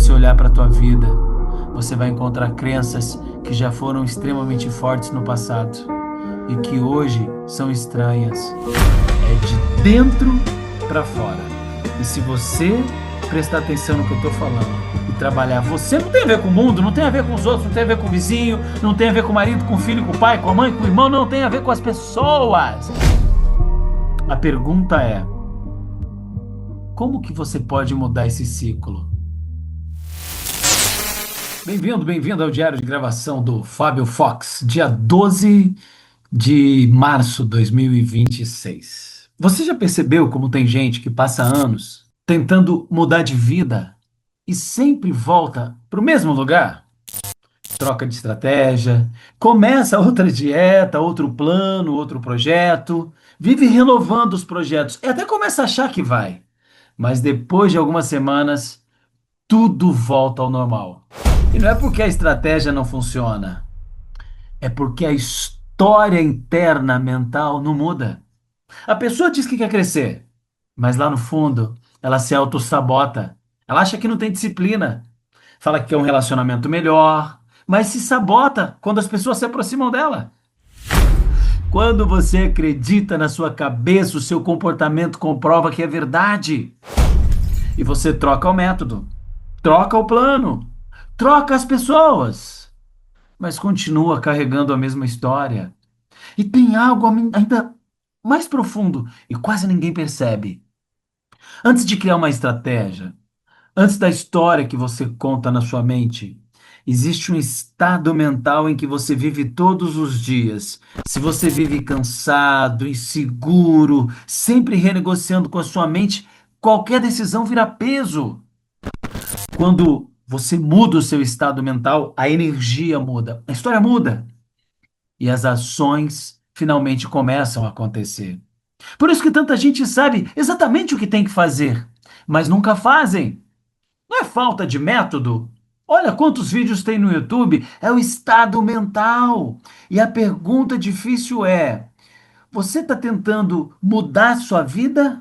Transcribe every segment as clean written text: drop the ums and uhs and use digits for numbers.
você olhar para a tua vida, você vai encontrar crenças que já foram extremamente fortes no passado e que hoje são estranhas. É de dentro para fora. E se você prestar atenção no que eu estou falando e trabalhar, você não tem a ver com o mundo, não tem a ver com os outros, não tem a ver com o vizinho, não tem a ver com o marido, com o filho, com o pai, com a mãe, com o irmão, não tem a ver com as pessoas. A pergunta é: como que você pode mudar esse ciclo? Bem-vindo ao diário de gravação do Fábio Fox, dia 12 de março de 2026. Você já percebeu como tem gente que passa anos tentando mudar de vida e sempre volta para o mesmo lugar? Troca de estratégia, começa outra dieta, outro plano, outro projeto, vive renovando os projetos e até começa a achar que vai. Mas depois de algumas semanas, tudo volta ao normal. E não é porque a estratégia não funciona, é porque a história interna mental não muda. A pessoa diz que quer crescer, mas lá no fundo ela se autossabota. Ela acha que não tem disciplina, fala que quer um relacionamento melhor, mas se sabota quando as pessoas se aproximam dela. Quando você acredita na sua cabeça, o seu comportamento comprova que é verdade. E você troca o método, troca o plano, troca as pessoas, mas continua carregando a mesma história. E tem algo ainda mais profundo e quase ninguém percebe. Antes de criar uma estratégia, antes da história que você conta na sua mente, existe um estado mental em que você vive todos os dias. Se você vive cansado, inseguro, sempre renegociando com a sua mente, qualquer decisão vira peso. Quando você muda o seu estado mental, a energia muda, a história muda e as ações finalmente começam a acontecer. Por isso que tanta gente sabe exatamente o que tem que fazer, mas nunca fazem. Não é falta de método? Olha quantos vídeos tem no YouTube, é o estado mental. E a pergunta difícil é: você está tentando mudar sua vida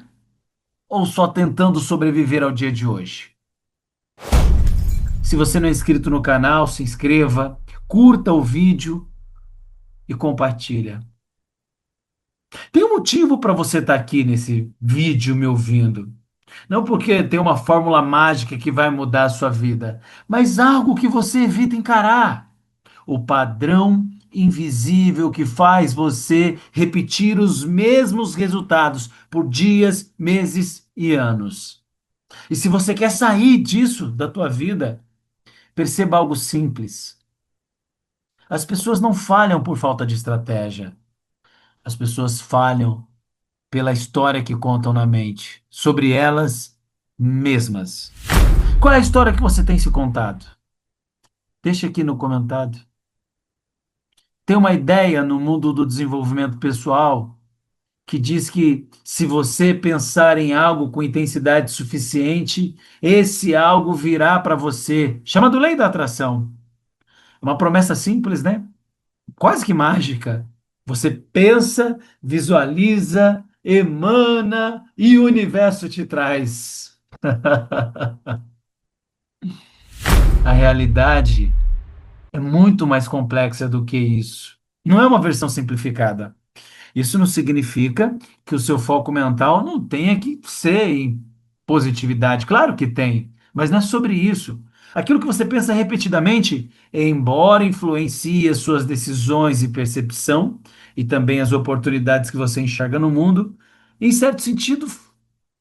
ou só tentando sobreviver ao dia de hoje? Se você não é inscrito no canal, se inscreva, curta o vídeo e compartilha. Tem um motivo para você estar aqui nesse vídeo me ouvindo. Não porque tem uma fórmula mágica que vai mudar a sua vida, mas algo que você evita encarar. O padrão invisível que faz você repetir os mesmos resultados por dias, meses e anos. E se você quer sair disso da tua vida, perceba algo simples. As pessoas não falham por falta de estratégia. As pessoas falham pela história que contam na mente, sobre elas mesmas. Qual é a história que você tem se contado? Deixa aqui no comentário. Tem uma ideia no mundo do desenvolvimento pessoal que diz que se você pensar em algo com intensidade suficiente, esse algo virá para você. Chama do lei da atração. Uma promessa simples, né? Quase que mágica. Você pensa, visualiza, emana e o universo te traz. A realidade é muito mais complexa do que isso. Não é uma versão simplificada. Isso não significa que o seu foco mental não tenha que ser em positividade. Claro que tem, mas não é sobre isso. Aquilo que você pensa repetidamente, embora influencie as suas decisões e percepção, e também as oportunidades que você enxerga no mundo, em certo sentido,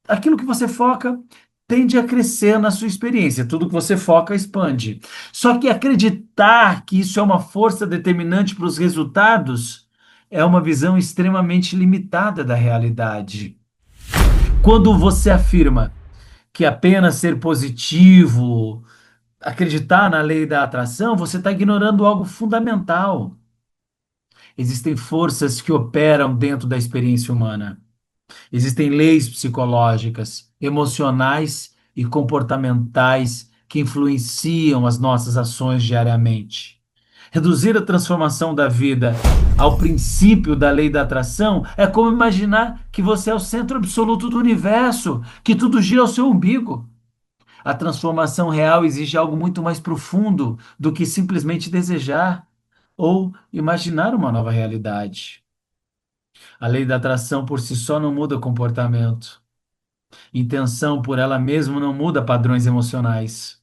aquilo que você foca tende a crescer na sua experiência. Tudo que você foca expande. Só que acreditar que isso é uma força determinante para os resultados é uma visão extremamente limitada da realidade. Quando você afirma que apenas ser positivo, acreditar na lei da atração, você está ignorando algo fundamental. Existem forças que operam dentro da experiência humana. Existem leis psicológicas, emocionais e comportamentais que influenciam as nossas ações diariamente. Reduzir a transformação da vida ao princípio da lei da atração é como imaginar que você é o centro absoluto do universo, que tudo gira ao seu umbigo. A transformação real exige algo muito mais profundo do que simplesmente desejar ou imaginar uma nova realidade. A lei da atração por si só não muda comportamento. Intenção por ela mesma não muda padrões emocionais.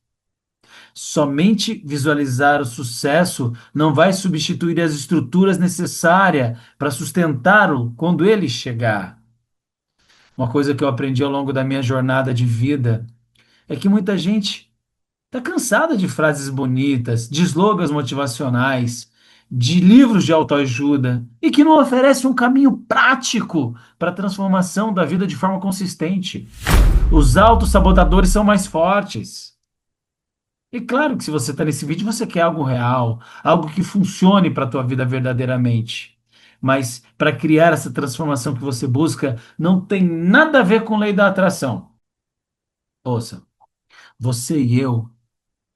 Somente visualizar o sucesso não vai substituir as estruturas necessárias para sustentá-lo quando ele chegar. Uma coisa que eu aprendi ao longo da minha jornada de vida é que muita gente está cansada de frases bonitas, de slogans motivacionais, de livros de autoajuda e que não oferece um caminho prático para a transformação da vida de forma consistente. Os autossabotadores são mais fortes. E claro que se você está nesse vídeo, você quer algo real, algo que funcione para a tua vida verdadeiramente. Mas para criar essa transformação que você busca, não tem nada a ver com lei da atração. Ouça, você e eu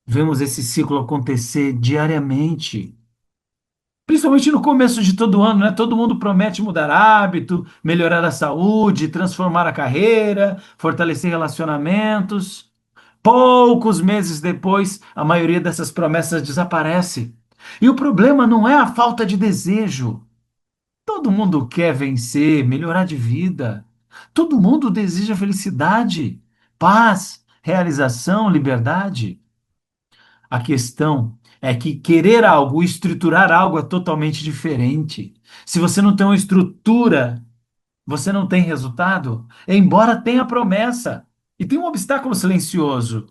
vemos esse ciclo acontecer diariamente. Principalmente no começo de todo ano, né? Todo mundo promete mudar hábito, melhorar a saúde, transformar a carreira, fortalecer relacionamentos. Poucos meses depois, a maioria dessas promessas desaparece. E o problema não é a falta de desejo. Todo mundo quer vencer, melhorar de vida. Todo mundo deseja felicidade, paz, realização, liberdade. A questão é que querer algo, estruturar algo é totalmente diferente. Se você não tem uma estrutura, você não tem resultado, embora tenha promessa. E tem um obstáculo silencioso.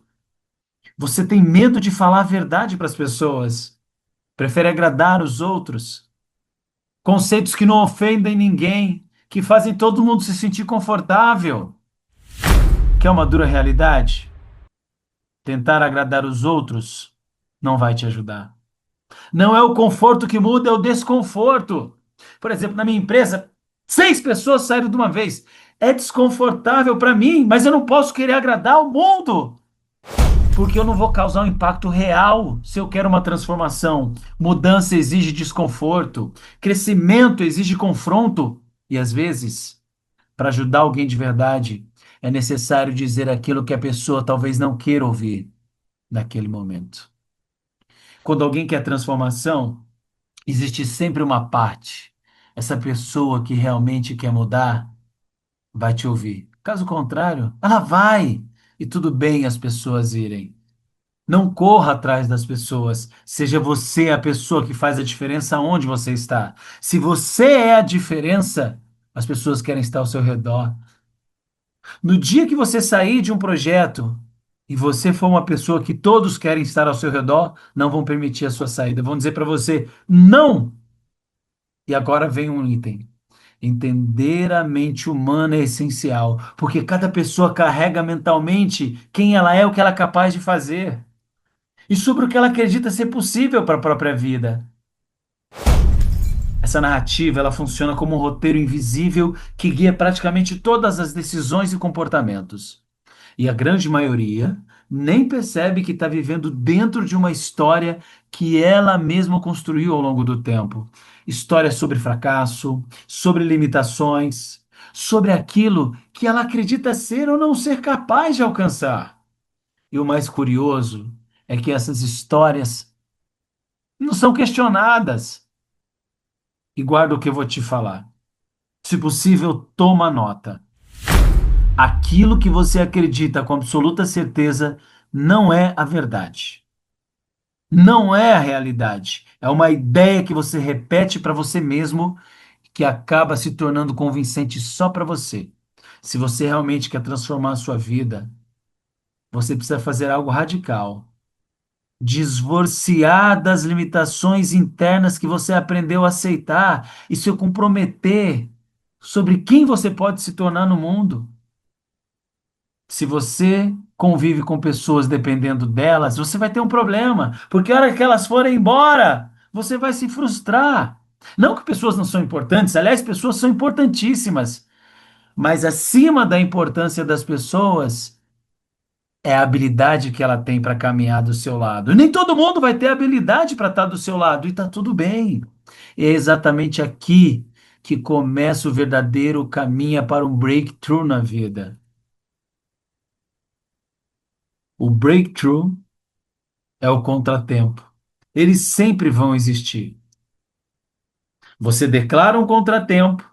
Você tem medo de falar a verdade para as pessoas, prefere agradar os outros. Conceitos que não ofendem ninguém, que fazem todo mundo se sentir confortável. Que é uma dura realidade? Tentar agradar os outros não vai te ajudar. Não é o conforto que muda, é o desconforto. Por exemplo, na minha empresa, 6 pessoas saíram de uma vez. É desconfortável para mim, mas eu não posso querer agradar o mundo. Porque eu não vou causar um impacto real se eu quero uma transformação. Mudança exige desconforto, crescimento exige confronto, e às vezes, para ajudar alguém de verdade, é necessário dizer aquilo que a pessoa talvez não queira ouvir naquele momento. Quando alguém quer transformação, existe sempre uma parte. Essa pessoa que realmente quer mudar vai te ouvir. Caso contrário, ela vai. E tudo bem as pessoas irem. Não corra atrás das pessoas. Seja você a pessoa que faz a diferença onde você está. Se você é a diferença, as pessoas querem estar ao seu redor. No dia que você sair de um projeto e você for uma pessoa que todos querem estar ao seu redor, não vão permitir a sua saída. Vão dizer para você: não! E agora vem um item. Entender a mente humana é essencial, porque cada pessoa carrega mentalmente quem ela é, o que ela é capaz de fazer e sobre o que ela acredita ser possível para a própria vida. Essa narrativa, ela funciona como um roteiro invisível que guia praticamente todas as decisões e comportamentos. E a grande maioria nem percebe que está vivendo dentro de uma história que ela mesma construiu ao longo do tempo. História sobre fracasso, sobre limitações, sobre aquilo que ela acredita ser ou não ser capaz de alcançar. E o mais curioso é que essas histórias não são questionadas. E guarda o que eu vou te falar. Se possível, toma nota. Aquilo que você acredita com absoluta certeza não é a verdade. Não é a realidade. É uma ideia que você repete para você mesmo que acaba se tornando convincente só para você. Se você realmente quer transformar a sua vida, você precisa fazer algo radical. Divorciar das limitações internas que você aprendeu a aceitar e se comprometer sobre quem você pode se tornar no mundo. Se você convive com pessoas dependendo delas, você vai ter um problema, porque a hora que elas forem embora, você vai se frustrar. Não que pessoas não são importantes, aliás, pessoas são importantíssimas, mas acima da importância das pessoas é a habilidade que ela tem para caminhar do seu lado. E nem todo mundo vai ter habilidade para estar do seu lado, e está tudo bem. É exatamente aqui que começa o verdadeiro caminho para um breakthrough na vida. O breakthrough é o contratempo. Eles sempre vão existir. Você declara um contratempo,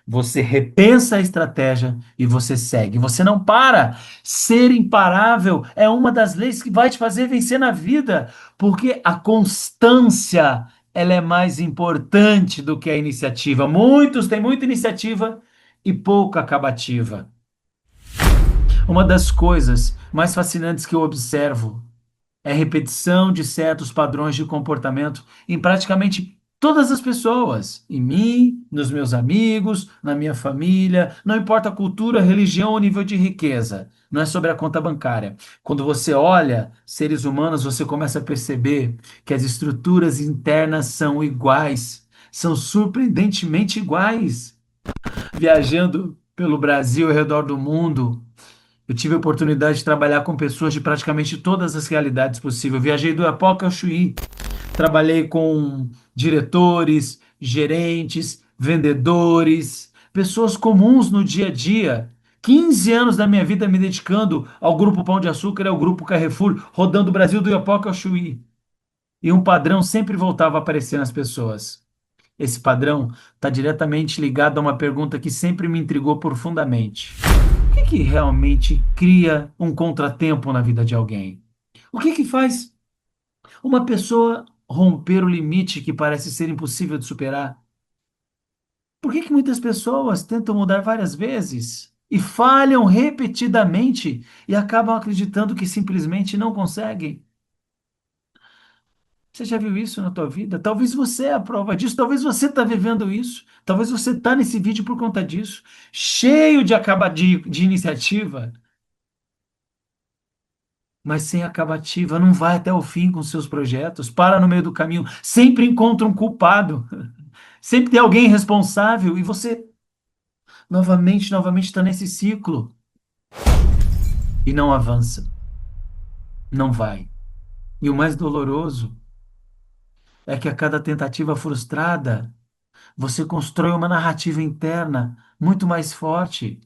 você repensa a estratégia e você segue. Você não para. Ser imparável é uma das leis que vai te fazer vencer na vida, porque a constância, ela é mais importante do que a iniciativa. Muitos têm muita iniciativa e pouca acabativa. Uma das coisas mais fascinantes que eu observo é a repetição de certos padrões de comportamento em praticamente todas as pessoas, em mim, nos meus amigos, na minha família, não importa a cultura, religião ou nível de riqueza. Não é sobre a conta bancária. Quando você olha seres humanos, você começa a perceber que as estruturas internas são iguais, são surpreendentemente iguais. Viajando pelo Brasil e ao redor do mundo, eu tive a oportunidade de trabalhar com pessoas de praticamente todas as realidades possíveis. Eu viajei do Iapoca ao Chuí, trabalhei com diretores, gerentes, vendedores, pessoas comuns no dia a dia. 15 anos da minha vida me dedicando ao Grupo Pão de Açúcar e ao Grupo Carrefour, rodando o Brasil do Iapoca ao Chuí. E um padrão sempre voltava a aparecer nas pessoas. Esse padrão está diretamente ligado a uma pergunta que sempre me intrigou profundamente. O que que realmente cria um contratempo na vida de alguém? O que que faz uma pessoa romper o limite que parece ser impossível de superar? Por que que muitas pessoas tentam mudar várias vezes e falham repetidamente e acabam acreditando que simplesmente não conseguem? Você já viu isso na tua vida? Talvez você é a prova disso, talvez você está vivendo isso, talvez você está nesse vídeo por conta disso, cheio de iniciativa, mas sem acabativa, não vai até o fim com seus projetos, para no meio do caminho, sempre encontra um culpado, sempre tem alguém responsável e você novamente está nesse ciclo e não avança, não vai. E o mais doloroso é que a cada tentativa frustrada, você constrói uma narrativa interna muito mais forte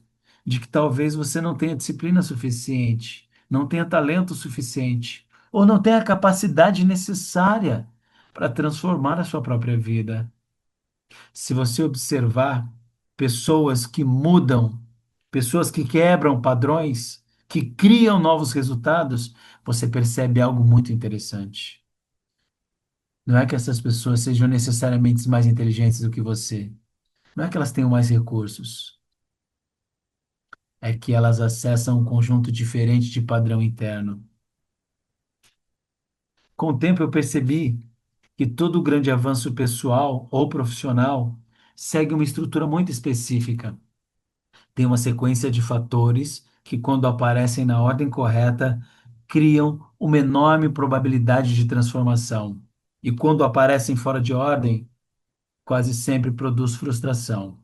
de que talvez você não tenha disciplina suficiente, não tenha talento suficiente, ou não tenha a capacidade necessária para transformar a sua própria vida. Se você observar pessoas que mudam, pessoas que quebram padrões, que criam novos resultados, você percebe algo muito interessante. Não é que essas pessoas sejam necessariamente mais inteligentes do que você. Não é que elas tenham mais recursos, é que elas acessam um conjunto diferente de padrão interno. Com o tempo eu percebi que todo grande avanço pessoal ou profissional segue uma estrutura muito específica. Tem uma sequência de fatores que, quando aparecem na ordem correta, criam uma enorme probabilidade de transformação. E quando aparecem fora de ordem, quase sempre produz frustração.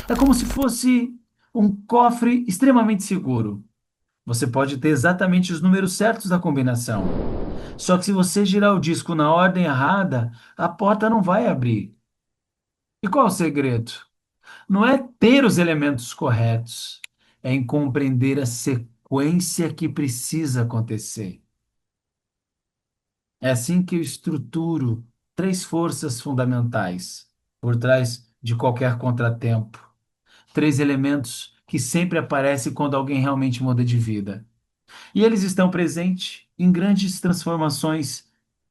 É como se fosse um cofre extremamente seguro. Você pode ter exatamente os números certos da combinação. Só que se você girar o disco na ordem errada, a porta não vai abrir. E qual é o segredo? Não é ter os elementos corretos, é em compreender a sequência que precisa acontecer. É assim que eu estruturo três forças fundamentais por trás de qualquer contratempo. Três elementos que sempre aparecem quando alguém realmente muda de vida. E eles estão presentes em grandes transformações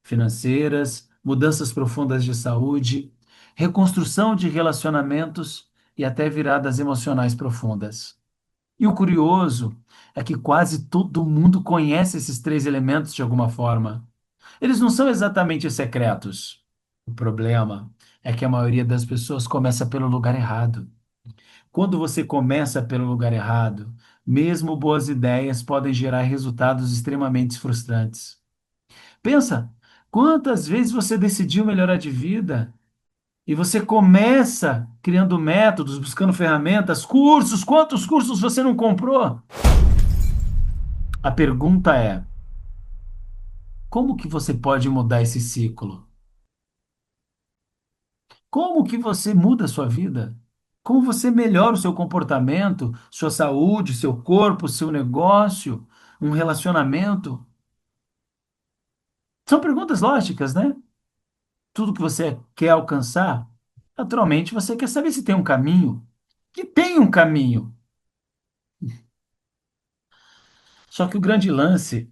financeiras, mudanças profundas de saúde, reconstrução de relacionamentos e até viradas emocionais profundas. E o curioso é que quase todo mundo conhece esses três elementos de alguma forma. Eles não são exatamente secretos. O problema é que a maioria das pessoas começa pelo lugar errado. Quando você começa pelo lugar errado, mesmo boas ideias podem gerar resultados extremamente frustrantes. Pensa, quantas vezes você decidiu melhorar de vida e você começa criando métodos, buscando ferramentas, cursos, quantos cursos você não comprou? A pergunta é: como que você pode mudar esse ciclo? Como que você muda a sua vida? Como você melhora o seu comportamento, sua saúde, seu corpo, seu negócio? um relacionamento? São perguntas lógicas, né? Tudo que você quer alcançar, naturalmente você quer saber se tem um caminho. Que tem um caminho. Só que o grande lance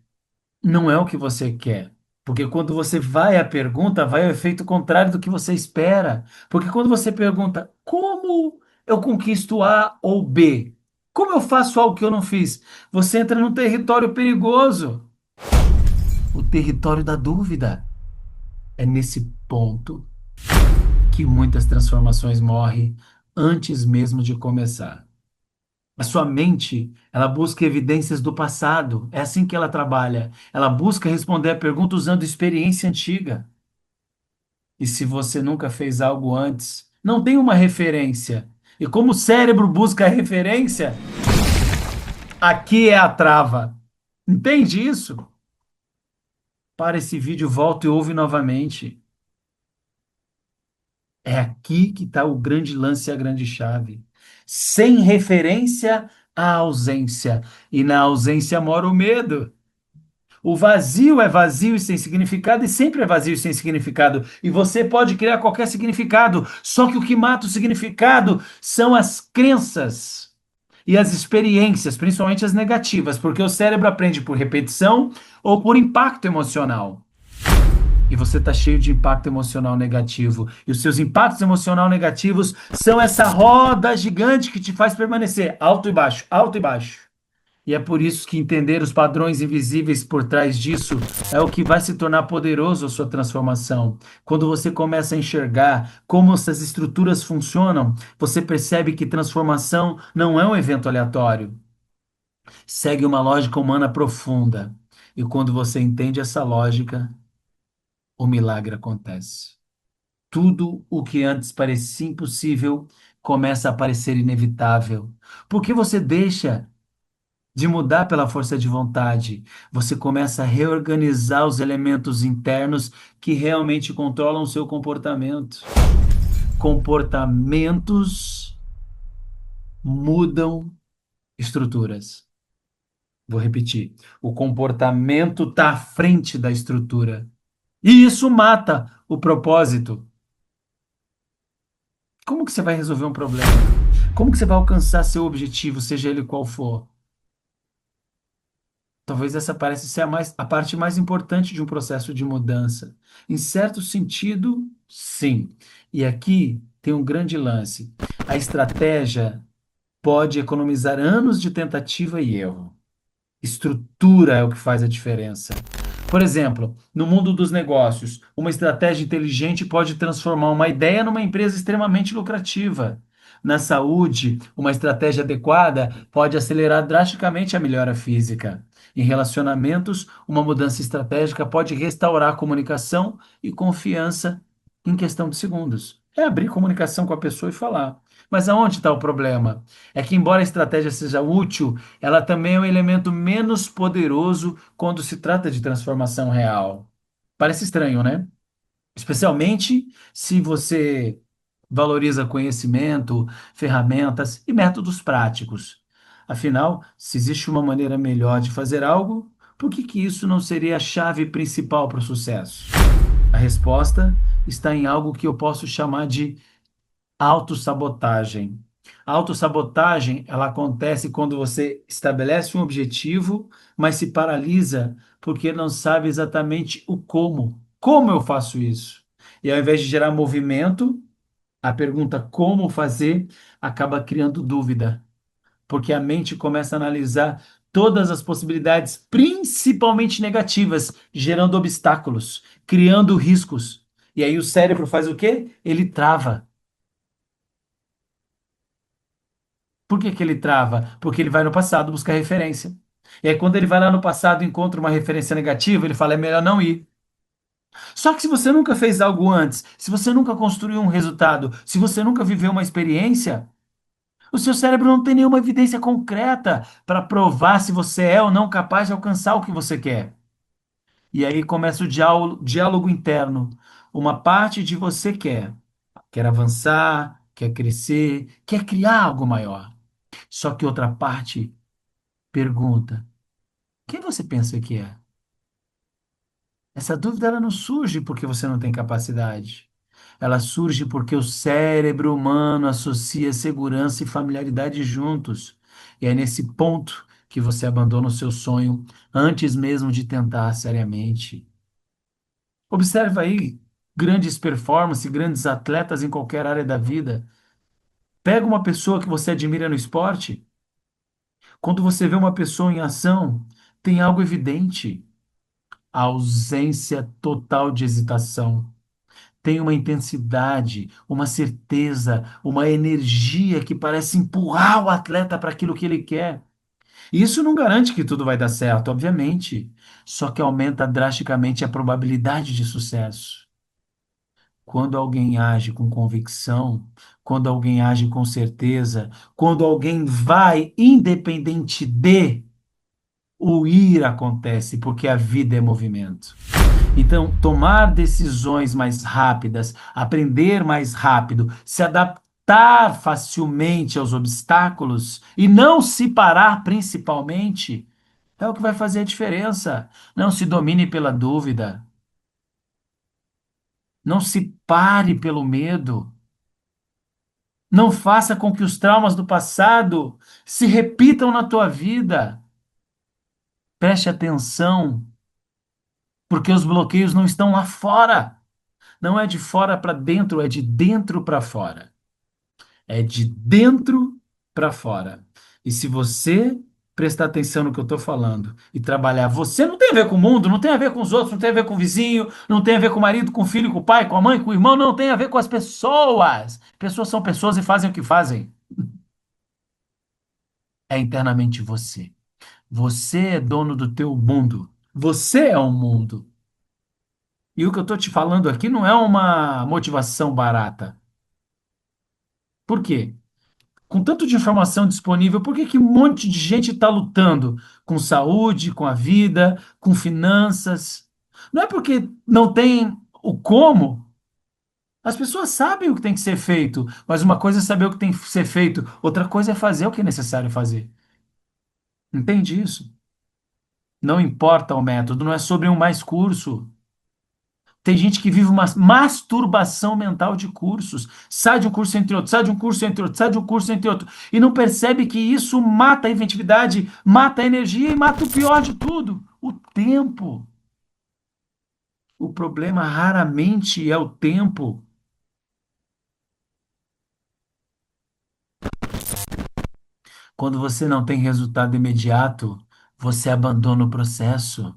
não é o que você quer. Porque quando você vai à pergunta, vai ao efeito contrário do que você espera. Porque quando você pergunta como eu conquisto A ou B, como eu faço algo que eu não fiz, você entra num território perigoso, o território da dúvida. É nesse ponto que muitas transformações morrem antes mesmo de começar. A sua mente, ela busca evidências do passado. É assim que ela trabalha. Ela busca responder a pergunta usando experiência antiga. E se você nunca fez algo antes, não tem uma referência. E como o cérebro busca a referência, aqui é a trava. Entende isso? Para esse vídeo, volta e ouve novamente. É aqui que está o grande lance e a grande chave. Sem referência, há ausência. E na ausência mora o medo. O vazio é vazio e sem significado, e sempre é vazio e sem significado. E você pode criar qualquer significado, só que o que mata o significado são as crenças e as experiências, principalmente as negativas, porque o cérebro aprende por repetição ou por impacto emocional. E você está cheio de impacto emocional negativo. E os seus impactos emocional negativos são essa roda gigante que te faz permanecer alto e baixo, alto e baixo. E é por isso que entender os padrões invisíveis por trás disso é o que vai se tornar poderoso a sua transformação. Quando você começa a enxergar como essas estruturas funcionam, você percebe que transformação não é um evento aleatório. Segue uma lógica humana profunda. E quando você entende essa lógica, o milagre acontece. Tudo o que antes parecia impossível começa a parecer inevitável. Porque você deixa de mudar pela força de vontade. Você começa a reorganizar os elementos internos que realmente controlam o seu comportamento. Comportamentos mudam estruturas. Vou repetir. O comportamento está à frente da estrutura. E isso mata o propósito. Como que você vai resolver um problema? Como que você vai alcançar seu objetivo, seja ele qual for? Talvez essa pareça ser a parte mais importante de um processo de mudança. Em certo sentido, sim. E aqui tem um grande lance. A estratégia pode economizar anos de tentativa e erro. Estrutura é o que faz a diferença. Por exemplo, no mundo dos negócios, uma estratégia inteligente pode transformar uma ideia numa empresa extremamente lucrativa. Na saúde, uma estratégia adequada pode acelerar drasticamente a melhora física. Em relacionamentos, uma mudança estratégica pode restaurar a comunicação e confiança em questão de segundos. É abrir comunicação com a pessoa e falar. Mas aonde está o problema? É que, embora a estratégia seja útil, ela também é um elemento menos poderoso quando se trata de transformação real. Parece estranho, né? Especialmente se você valoriza conhecimento, ferramentas e métodos práticos. Afinal, se existe uma maneira melhor de fazer algo, por que que isso não seria a chave principal para o sucesso? A resposta está em algo que eu posso chamar de autossabotagem. A autossabotagem, ela acontece quando você estabelece um objetivo, mas se paralisa porque não sabe exatamente o como. Como eu faço isso? E ao invés de gerar movimento, a pergunta como fazer acaba criando dúvida, porque a mente começa a analisar todas as possibilidades, principalmente negativas, gerando obstáculos, criando riscos. E aí o cérebro faz o quê? Ele trava. Por que que ele trava? Porque ele vai no passado buscar referência. E aí, quando ele vai lá no passado e encontra uma referência negativa, ele fala: é melhor não ir. Só que se você nunca fez algo antes, se você nunca construiu um resultado, se você nunca viveu uma experiência, o seu cérebro não tem nenhuma evidência concreta para provar se você é ou não capaz de alcançar o que você quer. E aí começa o diálogo interno. Uma parte de você quer avançar, quer crescer, quer criar algo maior. Só que outra parte pergunta: Quem você pensa que é? Essa dúvida ela não surge porque você não tem capacidade. Ela surge porque o cérebro humano associa segurança e familiaridade juntos. E é nesse ponto que você abandona o seu sonho antes mesmo de tentar seriamente. Observa aí grandes performances, grandes atletas em qualquer área da vida. Pega uma pessoa que você admira no esporte. Quando você vê uma pessoa em ação, tem algo evidente: a ausência total de hesitação. Tem uma intensidade, uma certeza, uma energia que parece empurrar o atleta para aquilo que ele quer. E isso não garante que tudo vai dar certo, obviamente, só que aumenta drasticamente a probabilidade de sucesso. Quando alguém age com convicção, quando alguém age com certeza, quando alguém vai independente de, o ir acontece, porque a vida é movimento. Então, tomar decisões mais rápidas, aprender mais rápido, se adaptar facilmente aos obstáculos e não se parar principalmente, é o que vai fazer a diferença. Não se domine pela dúvida, não se pare pelo medo, não faça com que os traumas do passado se repitam na tua vida. Preste atenção, porque os bloqueios não estão lá fora. Não é de fora para dentro, é de dentro para fora. É de dentro para fora. E se você prestar atenção no que eu estou falando e trabalhar, você não tem a ver com o mundo, não tem a ver com os outros, não tem a ver com o vizinho, não tem a ver com o marido, com o filho, com o pai, com a mãe, com o irmão, não tem a ver com as pessoas. Pessoas são pessoas e fazem o que fazem. É internamente você. Você é dono do teu mundo. Você é um mundo. E o que eu estou te falando aqui não é uma motivação barata. Por quê? Com tanto de informação disponível, por que que um monte de gente está lutando com saúde, com a vida, com finanças? Não é porque não tem o como. As pessoas sabem o que tem que ser feito, mas uma coisa é saber o que tem que ser feito, outra coisa é fazer o que é necessário fazer. Entende isso? Não importa o método, não é sobre um mais curso. Tem gente que vive uma masturbação mental de cursos. Sai de um curso entre outro, sai de um curso entre outro, sai de um curso entre outro. E não percebe que isso mata a inventividade, mata a energia e mata o pior de tudo, o tempo. O problema raramente é o tempo. Quando você não tem resultado imediato, você abandona o processo.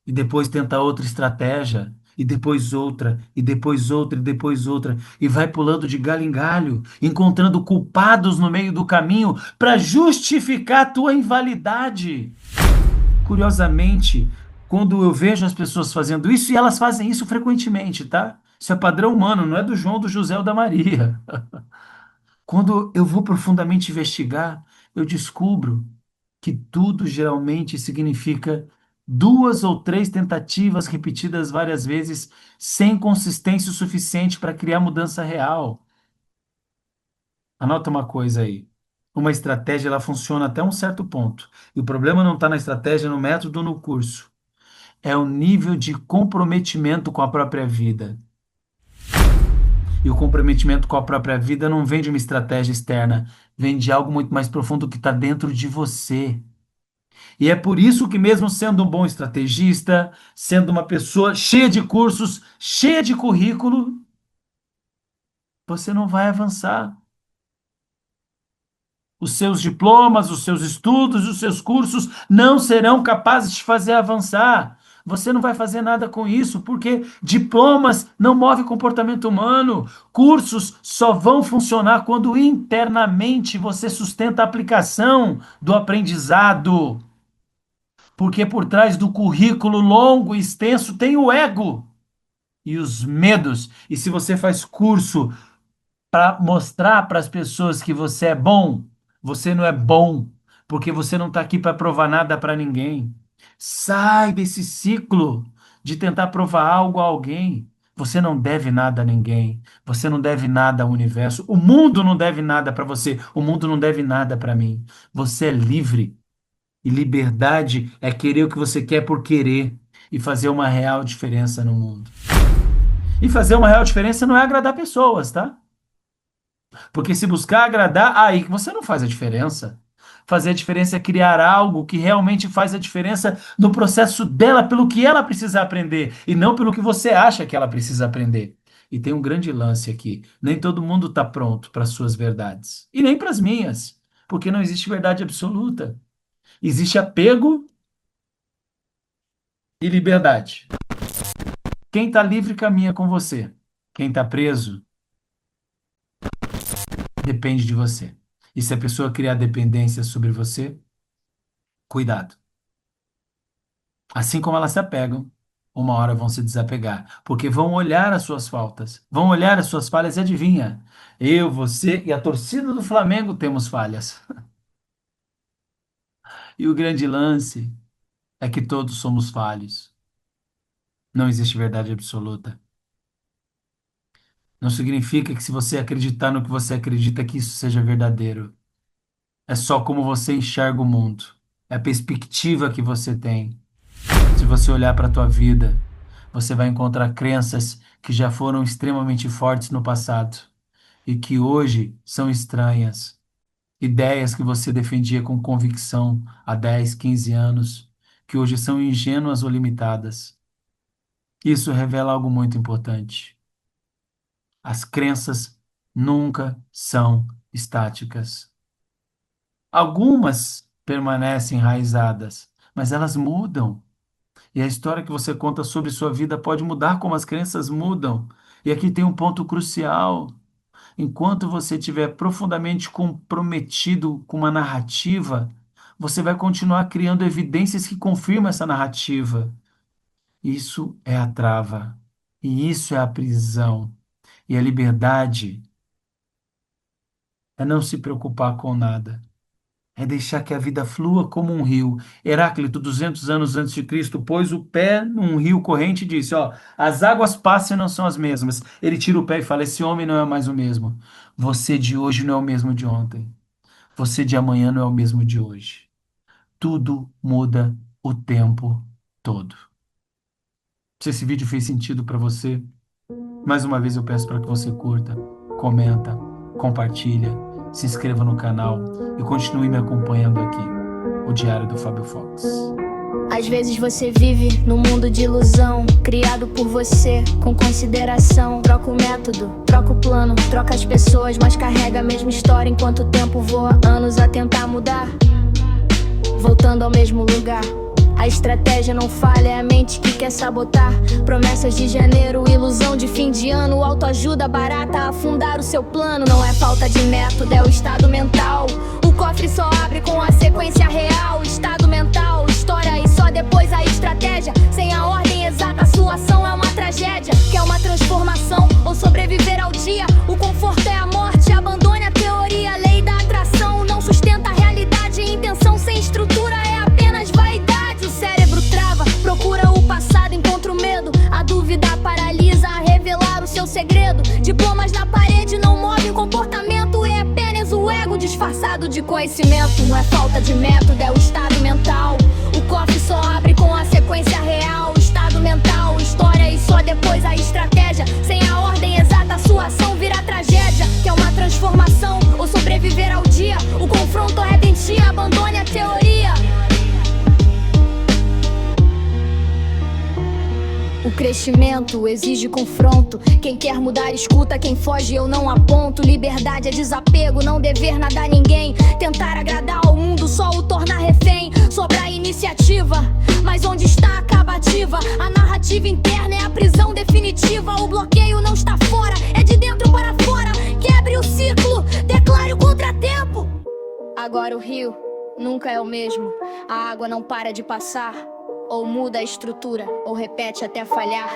E depois tenta outra estratégia, e depois outra, e depois outra, e depois outra, e vai pulando de galho em galho, encontrando culpados no meio do caminho para justificar a tua invalidade. Curiosamente, quando eu vejo as pessoas fazendo isso, e elas fazem isso frequentemente, tá? Isso é padrão humano, não é do João, do José ou da Maria. Quando eu vou profundamente investigar, eu descubro que tudo geralmente significa duas ou três tentativas repetidas várias vezes, sem consistência o suficiente para criar mudança real. Anota uma coisa aí. Uma estratégia ela funciona até um certo ponto. E o problema não está na estratégia, no método, no curso. É o nível de comprometimento com a própria vida. E o comprometimento com a própria vida não vem de uma estratégia externa, vem de algo muito mais profundo que está dentro de você. E é por isso que, mesmo sendo um bom estrategista, sendo uma pessoa cheia de cursos, cheia de currículo, você não vai avançar. Os seus diplomas, os seus estudos, os seus cursos não serão capazes de fazer avançar. Você não vai fazer nada com isso, porque diplomas não movem comportamento humano. Cursos só vão funcionar quando internamente você sustenta a aplicação do aprendizado. Porque por trás do currículo longo e extenso tem o ego e os medos. E se você faz curso para mostrar para as pessoas que você é bom, você não é bom, porque você não está aqui para provar nada para ninguém. Sai desse ciclo de tentar provar algo a alguém. Você não deve nada a ninguém. Você não deve nada ao universo. O mundo não deve nada para você. O mundo não deve nada para mim. Você é livre. E liberdade é querer o que você quer por querer e fazer uma real diferença no mundo. E fazer uma real diferença não é agradar pessoas, tá? Porque se buscar agradar, aí que você não faz a diferença. Fazer a diferença é criar algo que realmente faz a diferença no processo dela, pelo que ela precisa aprender, e não pelo que você acha que ela precisa aprender. E tem um grande lance aqui: nem todo mundo está pronto para as suas verdades, e nem para as minhas, porque não existe verdade absoluta. Existe apego e liberdade. Quem está livre caminha com você. Quem está preso depende de você. E se a pessoa criar dependência sobre você, cuidado. Assim como elas se apegam, uma hora vão se desapegar, porque vão olhar as suas faltas, vão olhar as suas falhas e adivinha, eu, você e a torcida do Flamengo temos falhas. E o grande lance é que todos somos falhos. Não existe verdade absoluta. Não significa que se você acreditar no que você acredita que isso seja verdadeiro. É só como você enxerga o mundo. É a perspectiva que você tem. Se você olhar para a tua vida, você vai encontrar crenças que já foram extremamente fortes no passado e que hoje são estranhas. Ideias que você defendia com convicção há 10, 15 anos, que hoje são ingênuas ou limitadas. Isso revela algo muito importante. As crenças nunca são estáticas. Algumas permanecem enraizadas, mas elas mudam. E a história que você conta sobre sua vida pode mudar como as crenças mudam. E aqui tem um ponto crucial. Enquanto você estiver profundamente comprometido com uma narrativa, você vai continuar criando evidências que confirmam essa narrativa. Isso é a trava. E isso é a prisão. E a liberdade é não se preocupar com nada. É deixar que a vida flua como um rio. Heráclito, 200 anos antes de Cristo, pôs o pé num rio corrente e disse, ó, as águas passam e não são as mesmas. Ele tira o pé e fala, esse homem não é mais o mesmo. Você de hoje não é o mesmo de ontem. Você de amanhã não é o mesmo de hoje. Tudo muda o tempo todo. Se esse vídeo fez sentido para você, mais uma vez eu peço para que você curta, comenta, compartilha, se inscreva no canal e continue me acompanhando aqui, o Diário do Fábio Fox. Às vezes você vive num mundo de ilusão, criado por você, com consideração. Troca o método, troca o plano, troca as pessoas, mas carrega a mesma história enquanto o tempo voa. Anos a tentar mudar, voltando ao mesmo lugar. A estratégia não falha, é a mente que quer sabotar. Promessas de janeiro, ilusão de fim de ano, autoajuda barata a afundar o seu plano. Não é falta de método, é o estado mental. O cofre só abre com a sequência real. Estado mental, história e só depois a estratégia. Sem a ordem exata, a sua ação é uma tragédia. Quer uma transformação ou sobreviver ao dia? O conforto é a morte, abandone a teoria. Lei da atração não sustenta a realidade. Intenção sem estrutura é apenas vaidade. O cérebro trava, procura o passado, encontra o medo. A dúvida paralisa a revelar o seu segredo. Diplomas na parede não movem o comportamento. É apenas o ego disfarçado de conhecimento. Não é falta de método, é o estado mental. O cofre só abre com a sequência real. Estado mental, história e só depois a estratégia. Sem a ordem exata, a sua ação vira tragédia. Quer uma transformação ou sobreviver ao dia? O confronto arrepentia, abandone a teoria. O crescimento exige confronto. Quem quer mudar escuta, quem foge eu não aponto. Liberdade é desapego, não dever nada a ninguém. Tentar agradar ao mundo, só o tornar refém. Sobra a iniciativa, mas onde está a acabativa? A narrativa interna é a prisão definitiva. O bloqueio não está fora, é de dentro para fora. Quebre o ciclo, declare o contratempo. Agora o rio nunca é o mesmo. A água não para de passar. Ou muda a estrutura, ou repete até falhar.